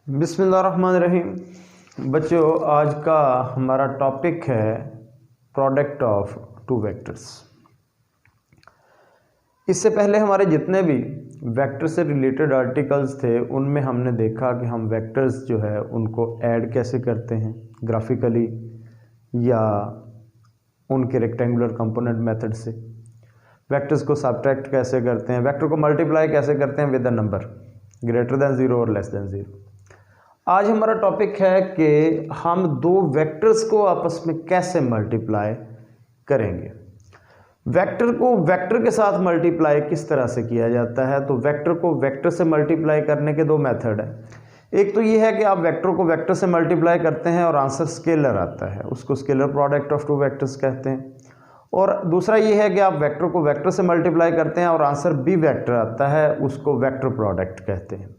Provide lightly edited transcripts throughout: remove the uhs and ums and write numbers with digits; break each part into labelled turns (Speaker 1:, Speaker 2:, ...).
Speaker 1: बिस्मिल्लाहिर्रहमानिर्रहीम। बच्चों, आज का हमारा टॉपिक है प्रोडक्ट ऑफ टू वेक्टर्स। इससे पहले हमारे जितने भी वेक्टर से रिलेटेड आर्टिकल्स थे उनमें हमने देखा कि हम वेक्टर्स जो है उनको ऐड कैसे करते हैं ग्राफिकली या उनके रेक्टेंगुलर कंपोनेंट मेथड से, वेक्टर्स को सब्ट्रैक्ट कैसे करते हैं, वेक्टर को मल्टीप्लाई कैसे करते हैं with a number greater than zero और लेस दैन ज़ीरो। आज हमारा टॉपिक है कि हम दो वेक्टर्स को आपस में कैसे मल्टीप्लाई करेंगे। वेक्टर को वेक्टर के साथ मल्टीप्लाई किस तरह से किया जाता है। तो वेक्टर को वेक्टर से मल्टीप्लाई करने के दो मेथड है। एक तो ये है कि आप वेक्टर को वेक्टर से मल्टीप्लाई करते हैं और आंसर स्केलर आता है, उसको scalar product of two vectors कहते हैं। और दूसरा ये है कि आप वेक्टर को वेक्टर से मल्टीप्लाई करते हैं और आंसर बी वेक्टर आता है, उसको वेक्टर प्रोडक्ट कहते हैं।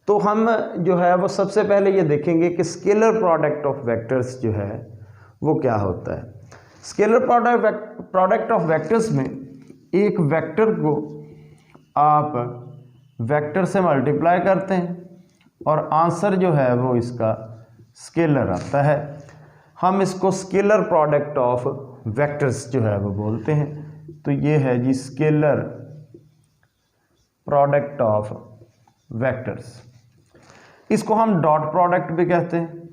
Speaker 1: तो हम जो है वो सबसे पहले ये देखेंगे कि स्केलर प्रोडक्ट ऑफ वेक्टर्स जो है वो क्या होता है। स्केलर प्रोडक्ट ऑफ वेक्टर्स में एक वेक्टर को आप वेक्टर से मल्टीप्लाई करते हैं और आंसर जो है वो इसका स्केलर आता है। हम इसको स्केलर प्रोडक्ट ऑफ वेक्टर्स जो है वो बोलते हैं। तो ये है जी स्केलर प्रोडक्ट ऑफ वेक्टर्स। इसको हम डॉट प्रोडक्ट भी कहते हैं।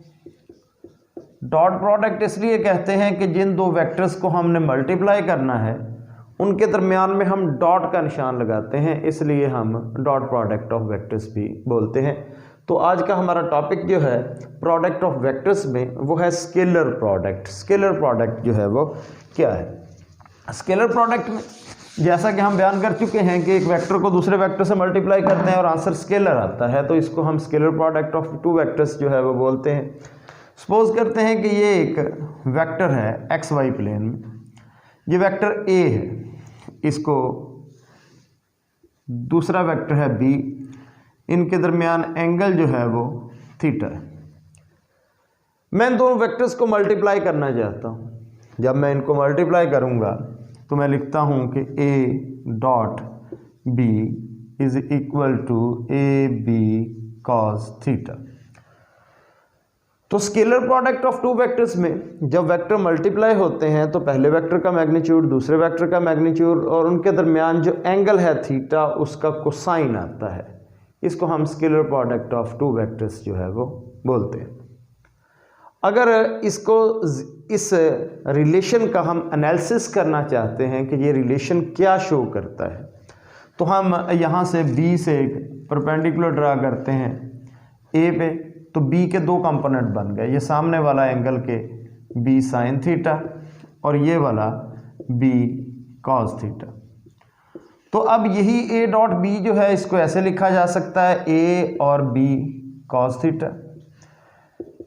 Speaker 1: डॉट प्रोडक्ट इसलिए कहते हैं कि जिन दो वेक्टर्स को हमने मल्टीप्लाई करना है उनके दरमियान में हम डॉट का निशान लगाते हैं, इसलिए हम डॉट प्रोडक्ट ऑफ वेक्टर्स भी बोलते हैं। तो आज का हमारा टॉपिक जो है प्रोडक्ट ऑफ वेक्टर्स में वो है स्केलर प्रोडक्ट। स्केलर प्रोडक्ट जो है वो क्या है। स्केलर प्रोडक्ट में जैसा कि हम बयान कर चुके हैं कि एक वेक्टर को दूसरे वेक्टर से मल्टीप्लाई करते हैं और आंसर स्केलर आता है, तो इसको हम scalar product of two vectors जो है वो बोलते हैं। सपोज करते हैं कि ये एक वेक्टर है एक्स वाई प्लेन में, ये वेक्टर ए है, इसको दूसरा वेक्टर है बी, इनके दरमियान एंगल जो है वो थीटा है। मैं इन दोनों वेक्टर्स को मल्टीप्लाई करना चाहता हूँ। जब मैं इनको मल्टीप्लाई करूँगा तो मैं लिखता हूँ कि a dot B is equal to A B cos theta. तो scalar product of two vectors में जब वेक्टर मल्टीप्लाई होते हैं तो पहले वेक्टर का मैग्नीट्यूड, दूसरे वेक्टर का मैग्नीट्यूड और उनके दरमियान जो एंगल है थीटा उसका कोसाइन आता है। इसको हम scalar product of two vectors जो है वो बोलते हैं। अगर इसको इस रिलेशन का हम एनालिसिस करना चाहते हैं कि ये रिलेशन क्या शो करता है, तो हम यहाँ से B से एक परपेंडिकुलर ड्रा करते हैं A पे, तो B के दो कंपोनेंट बन गए। ये सामने वाला एंगल के B साइन थीटा और ये वाला B कॉस थीटा। तो अब यही A डॉट B जो है इसको ऐसे लिखा जा सकता है A और B कॉस थीटा।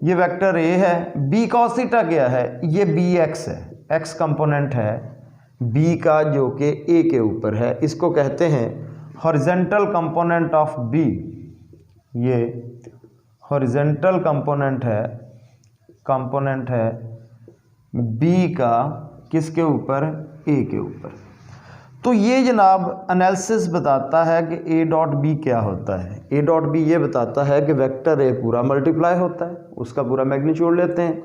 Speaker 1: ये वेक्टर A है, B कॉस थीटा क्या है, ये BX है, X कंपोनेंट है B का जो कि A के ऊपर है, इसको कहते हैं हॉरिजेंटल कंपोनेंट ऑफ B। ये हॉरिजेंटल कंपोनेंट है B का किसके ऊपर, A के ऊपर। तो ये जनाब एनालिसिस बताता है कि A डॉट B क्या होता है। A डॉट B ये बताता है कि वेक्टर A पूरा मल्टीप्लाई होता है, उसका पूरा मैग्नीट्यूड लेते हैं,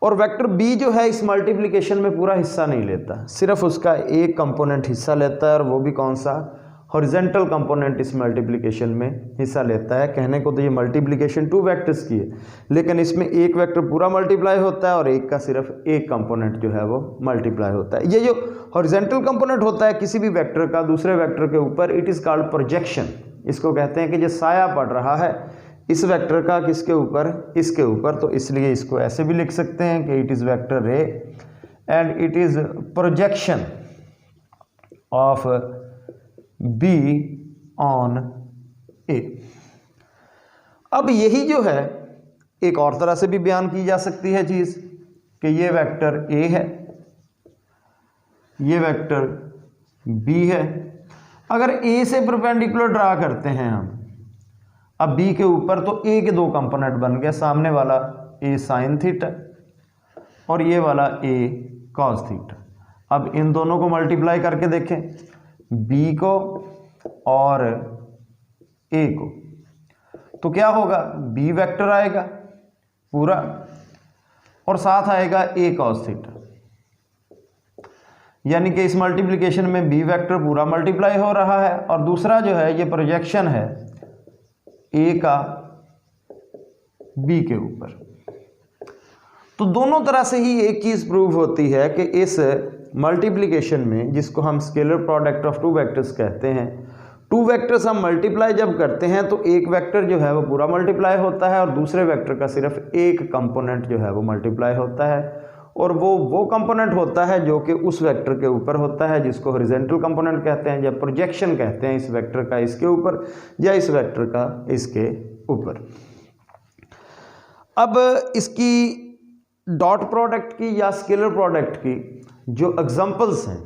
Speaker 1: और वेक्टर B जो है इस मल्टीप्लिकेशन में पूरा हिस्सा नहीं लेता, सिर्फ उसका एक कंपोनेंट हिस्सा लेता है, और वो भी कौन सा, हॉरिजेंटल कंपोनेंट इस मल्टीप्लिकेशन में हिस्सा लेता है। कहने को तो ये मल्टीप्लिकेशन टू वेक्टर्स की है, लेकिन इसमें एक वेक्टर पूरा मल्टीप्लाई होता है और एक का सिर्फ एक कंपोनेंट जो है वो मल्टीप्लाई होता है। ये जो हॉरिजेंटल कंपोनेंट होता है किसी भी वेक्टर का दूसरे वेक्टर के ऊपर, इट इज़ कॉल्ड प्रोजेक्शन। इसको कहते हैं कि जो साया पड़ रहा है इस वेक्टर का किसके ऊपर, इसके ऊपर, तो इसलिए इसको ऐसे भी लिख सकते हैं कि it is vector A and it is projection of B on A। अब यही जो है एक और तरह से भी बयान की जा सकती है चीज़ कि ये वेक्टर A है, ये वेक्टर B है। अगर A से परपेंडिकुलर ड्रा करते हैं हम अब B के ऊपर, तो A के दो कंपोनेंट बन गए, सामने वाला A साइन थीटा और ये वाला A कॉस थीटा। अब इन दोनों को मल्टीप्लाई करके देखें, B को और A को, तो क्या होगा, बी वेक्टर आएगा पूरा और साथ आएगा ए कॉस थीटा, यानी कि इस मल्टीप्लिकेशन में बी वेक्टर पूरा मल्टीप्लाई हो रहा है और दूसरा जो है ये प्रोजेक्शन है ए का बी के ऊपर। तो दोनों तरह से ही एक चीज़ प्रूव होती है कि इस मल्टीप्लिकेशन में, जिसको हम scalar product of two vectors कहते हैं, टू वेक्टर्स हम मल्टीप्लाई जब करते हैं तो एक वेक्टर जो है वो पूरा मल्टीप्लाई होता है और दूसरे वेक्टर का सिर्फ एक कंपोनेंट जो है वो मल्टीप्लाई होता है, और वो कंपोनेंट होता है जो कि उस वेक्टर के ऊपर होता है, जिसको हॉरिजॉन्टल कंपोनेंट कहते हैं या प्रोजेक्शन कहते हैं, इस वेक्टर का इसके ऊपर या इस वेक्टर का इसके ऊपर। अब इसकी डॉट प्रोडक्ट की या स्केलर प्रोडक्ट की जो एग्जांपल्स हैं,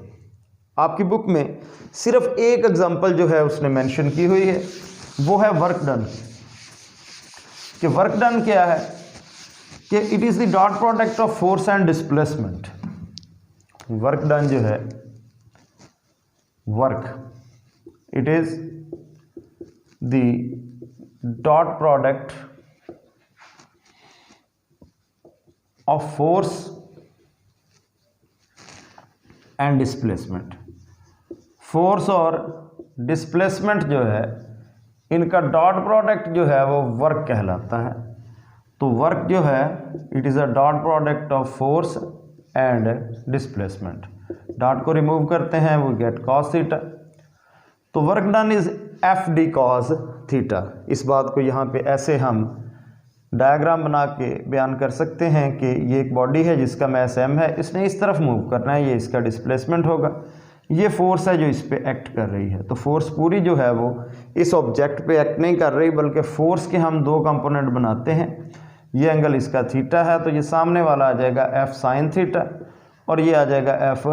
Speaker 1: आपकी बुक में सिर्फ एक एग्जांपल जो है उसने मेंशन की हुई है, वो है वर्क डन। कि वर्क डन क्या है कि it is the dot product of force and displacement. Work done जो है, work, it is the dot product of force and displacement. Force और डिस्प्लेसमेंट जो है इनका डॉट प्रोडक्ट जो है वो वर्क कहलाता है। तो वर्क जो है it is a dot product of force and displacement. Dot को रिमूव करते हैं, वो गेट कॉस थीटा। तो work done is F D cos theta. इस बात को यहाँ पे ऐसे हम डायग्राम बना के बयान कर सकते हैं कि ये एक बॉडी है जिसका मैस m है, इसने इस तरफ मूव करना है, ये इसका डिस्प्लेसमेंट होगा, ये फोर्स है जो इस पे एक्ट कर रही है। तो फोर्स पूरी जो है वो इस ऑब्जेक्ट पे एक्ट नहीं कर रही, बल्कि फोर्स के हम दो कंपोनेंट बनाते हैं। ये एंगल इसका थीटा है, तो ये सामने वाला आ जाएगा एफ साइन थीटा और ये आ जाएगा एफ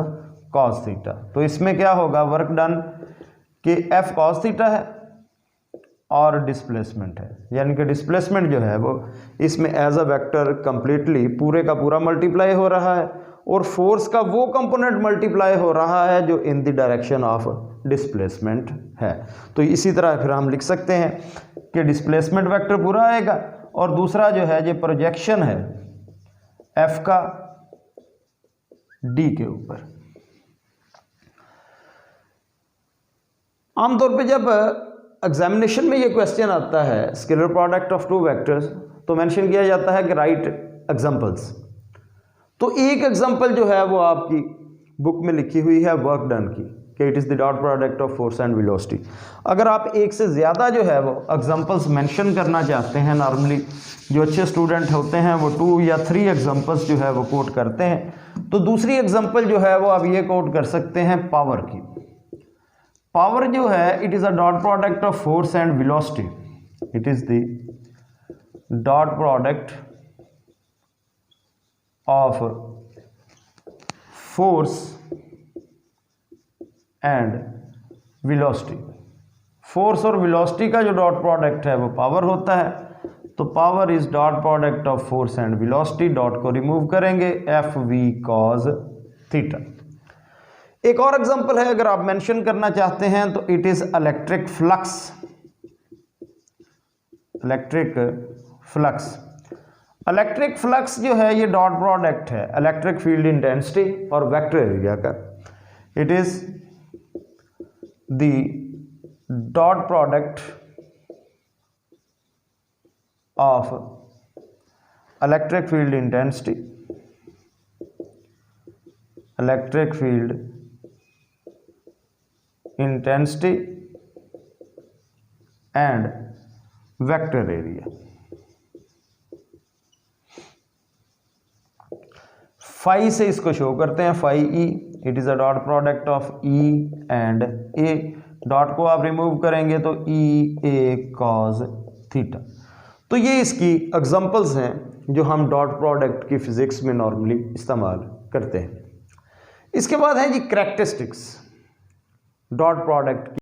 Speaker 1: कॉस थीटा। तो इसमें क्या होगा, वर्क डन कि एफ कॉस थीटा है और डिस्प्लेसमेंट है, यानी कि डिस्प्लेसमेंट जो है वो इसमें एज अ वेक्टर कंप्लीटली पूरे का पूरा मल्टीप्लाई हो रहा है और फोर्स का वो कंपोनेंट मल्टीप्लाई हो रहा है जो in the direction of displacement है। तो इसी तरह फिर हम लिख सकते हैं कि डिस्प्लेसमेंट वेक्टर पूरा आएगा और दूसरा जो है ये प्रोजेक्शन है एफ का डी के ऊपर। आमतौर पे जब एग्जामिनेशन में ये क्वेश्चन आता है scalar product of two vectors, तो मेंशन किया जाता है कि राइट एग्जांपल्स। तो एक एग्जांपल जो है वो आपकी बुक में लिखी हुई है वर्क डन की, कि it is the dot product of force and velocity. अगर आप एक से ज़्यादा जो है वो एग्जांपल्स मेंशन करना चाहते हैं, नॉर्मली जो अच्छे स्टूडेंट होते हैं वो 2 या 3 एग्जांपल्स जो है वो कोट करते हैं। तो दूसरी एग्जांपल जो है वो आप ये कोट कर सकते हैं पावर की। पावर जो है it is a dot product of force and velocity. It is the dot product of force and velocity. Force और वेलोसिटी का जो डॉट प्रोडक्ट है वो पावर होता है। तो power is dot product of force and velocity. Dot को remove करेंगे, एफ वी कॉस थीटा। एक और एग्जांपल है अगर आप मेंशन करना चाहते हैं तो it is electric flux. Electric flux, electric flux जो है ये डॉट प्रोडक्ट है इलेक्ट्रिक फील्ड इंटेंसिटी और वेक्टर एरिया का। It is the dot product of electric field intensity, electric field intensity and vector area. Phi से इसको show करते हैं, phi E. It is a dot product of E and A. Dot को आप remove करेंगे तो ई ए cos theta. तो ये इसकी एग्जांपल्स हैं जो हम डॉट प्रोडक्ट की फिजिक्स में नॉर्मली इस्तेमाल करते हैं। इसके बाद है जी कैरेक्टरिस्टिक्स डॉट प्रोडक्ट की।